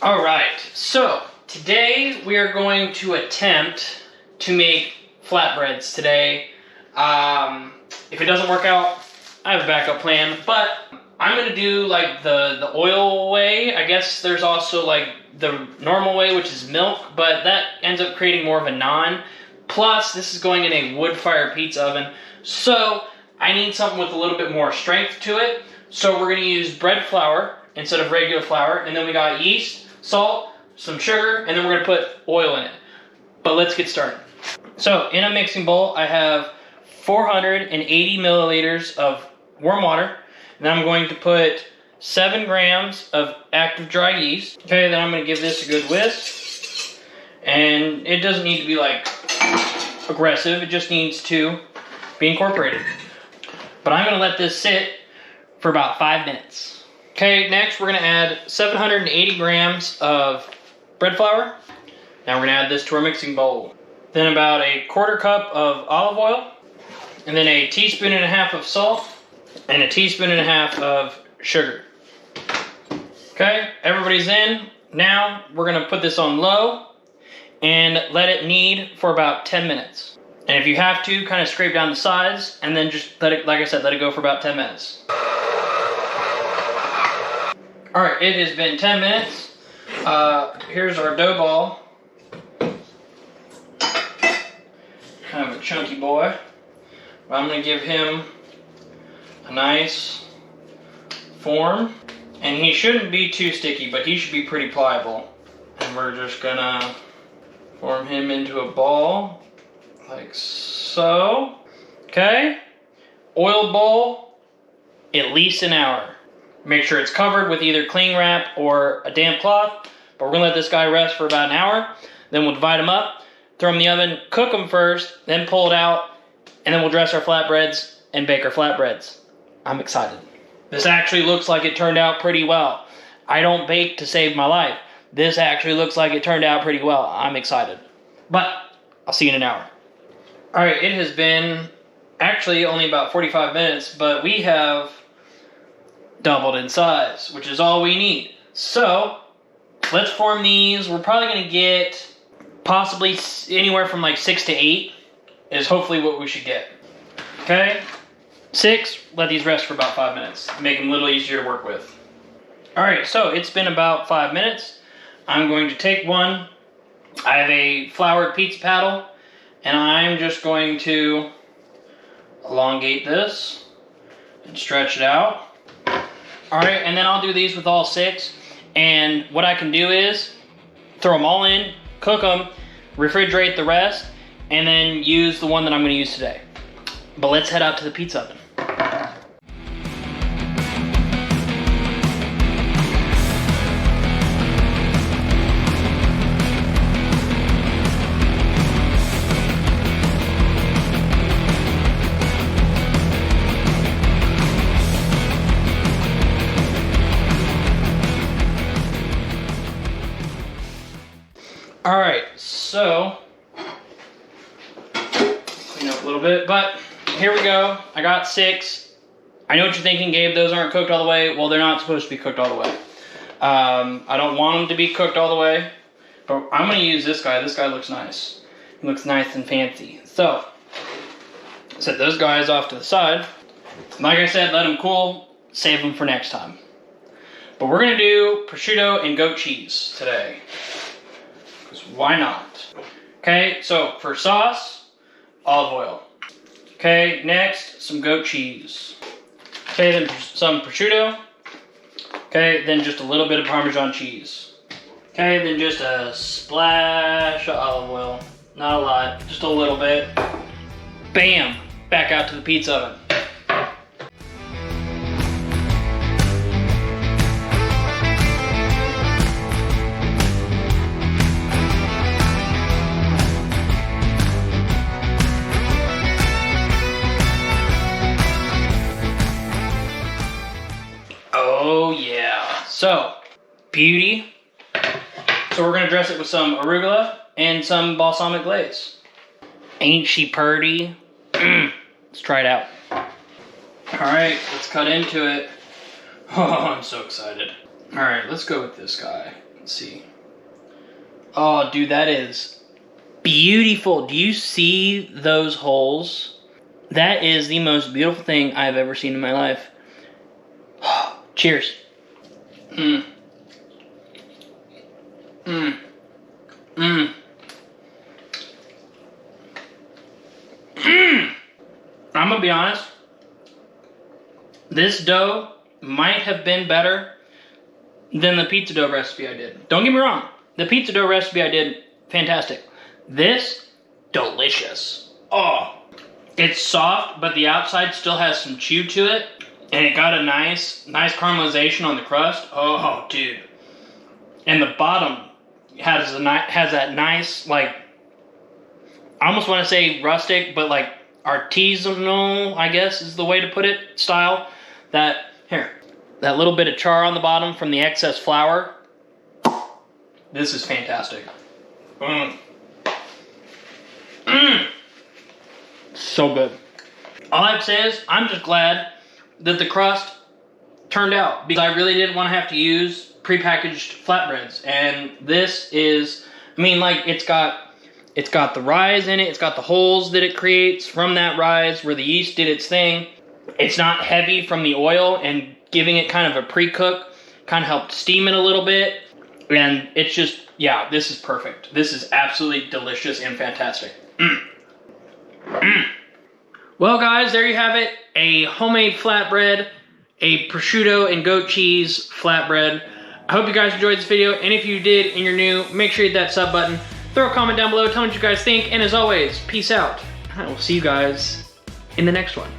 All right, so today we are going to attempt to make flatbreads today. If it doesn't work out, I have a backup plan, but I'm gonna do like the oil way. I guess there's also like the normal way, which is milk, but that ends up creating more of a naan. Plus, this is going in a wood-fired pizza oven, so I need something with a little bit more strength to it. So we're gonna use bread flour instead of regular flour, and then we got yeast, salt, some sugar, and then we're gonna put oil in it. But let's get started. So in a mixing bowl, I have 480 milliliters of warm water. And then I'm going to put 7 grams of active dry yeast. Okay, then I'm gonna give this a good whisk. And it doesn't need to be like aggressive, it just needs to be incorporated. But I'm gonna let this sit for about 5 minutes. Okay, next we're gonna add 780 grams of bread flour. Now we're gonna add this to our mixing bowl. Then about a 1/4 cup of olive oil, and then a 1.5 teaspoons of salt, and a 1.5 teaspoons of sugar. Okay, everybody's in. Now we're gonna put this on low and let it knead for about 10 minutes. And if you have to, kind of scrape down the sides and then just let it, like I said, let it go for about 10 minutes. All right, it has been 10 minutes. Here's our dough ball. Kind of a chunky boy. But I'm gonna give him a nice form. And he shouldn't be too sticky, but he should be pretty pliable. And we're just gonna form him into a ball, like so. Okay, oil bowl, at least an hour. Make sure it's covered with either cling wrap or a damp cloth, but we're gonna let this guy rest for about an hour. Then we'll divide them up, throw them in the oven, cook them first, then pull it out, and then we'll dress our flatbreads and bake our flatbreads. I'm excited. This actually looks like it turned out pretty well. I don't bake to save my life. This actually looks like it turned out pretty well. I'm excited. But I'll see you in an hour. All right, it has been actually only about 45 minutes, but we have doubled in size, which is all we need. So let's form these. We're probably gonna get possibly anywhere from like 6 to 8 is hopefully what we should get. Okay, 6, let these rest for about 5 minutes. Make them a little easier to work with. All right, so it's been about 5 minutes. I'm going to take one. I have a floured pizza paddle, and I'm just going to elongate this and stretch it out. All right, and then I'll do these with all 6. And what I can do is throw them all in, cook them, refrigerate the rest, and then use the one that I'm gonna use today. But let's head out to the pizza oven. All right, so clean up a little bit, but here we go. I got 6. I know what you're thinking, Gabe, those aren't cooked all the way. Well, they're not supposed to be cooked all the way. I don't want them to be cooked all the way, but I'm gonna use this guy. This guy looks nice. He looks nice and fancy. So, set those guys off to the side. Like I said, let them cool, save them for next time. But we're gonna do prosciutto and goat cheese today. Why not? Okay, so for sauce, olive oil. Okay, next, some goat cheese. Okay, then some prosciutto. Okay, then just a little bit of Parmesan cheese. Okay, then just a splash of olive oil. Not a lot, just a little bit. Bam! Back out to the pizza oven. Oh yeah, so beauty. So we're gonna dress it with some arugula and some balsamic glaze. Ain't she purty? Let's try it out. Alright, let's cut into it. Oh, I'm so excited. Alright, let's go with this guy. Let's see. Oh, dude, that is beautiful. Do you see those holes? That is the most beautiful thing I've ever seen in my life. Cheers. Mmm. Mmm. Mmm. Mmm. I'm gonna be honest. This dough might have been better than the pizza dough recipe I did. Don't get me wrong. The pizza dough recipe I did, fantastic. This, delicious. Oh, it's soft, but the outside still has some chew to it. And it got a nice caramelization on the crust. Oh, dude. And the bottom has that nice, like, I almost want to say rustic, but like artisanal, I guess is the way to put it, style. That little bit of char on the bottom from the excess flour. This is fantastic. Mmm. Mmm. So good. All I have to say is, I'm just glad that the crust turned out, because I really didn't want to have to use prepackaged flatbreads. And this is, I mean, like, it's got the rise in it, it's got the holes that it creates from that rise where the yeast did its thing. It's not heavy from the oil, and giving it kind of a pre-cook kind of helped steam it a little bit. And it's just, yeah, this is perfect. This is absolutely delicious and fantastic. Mm. Mm. Well, guys, there you have it. A homemade flatbread, a prosciutto and goat cheese flatbread. I hope you guys enjoyed this video, and if you did and you're new, make sure you hit that sub button. Throw a comment down below, tell me what you guys think, and as always, peace out. I will see you guys in the next one.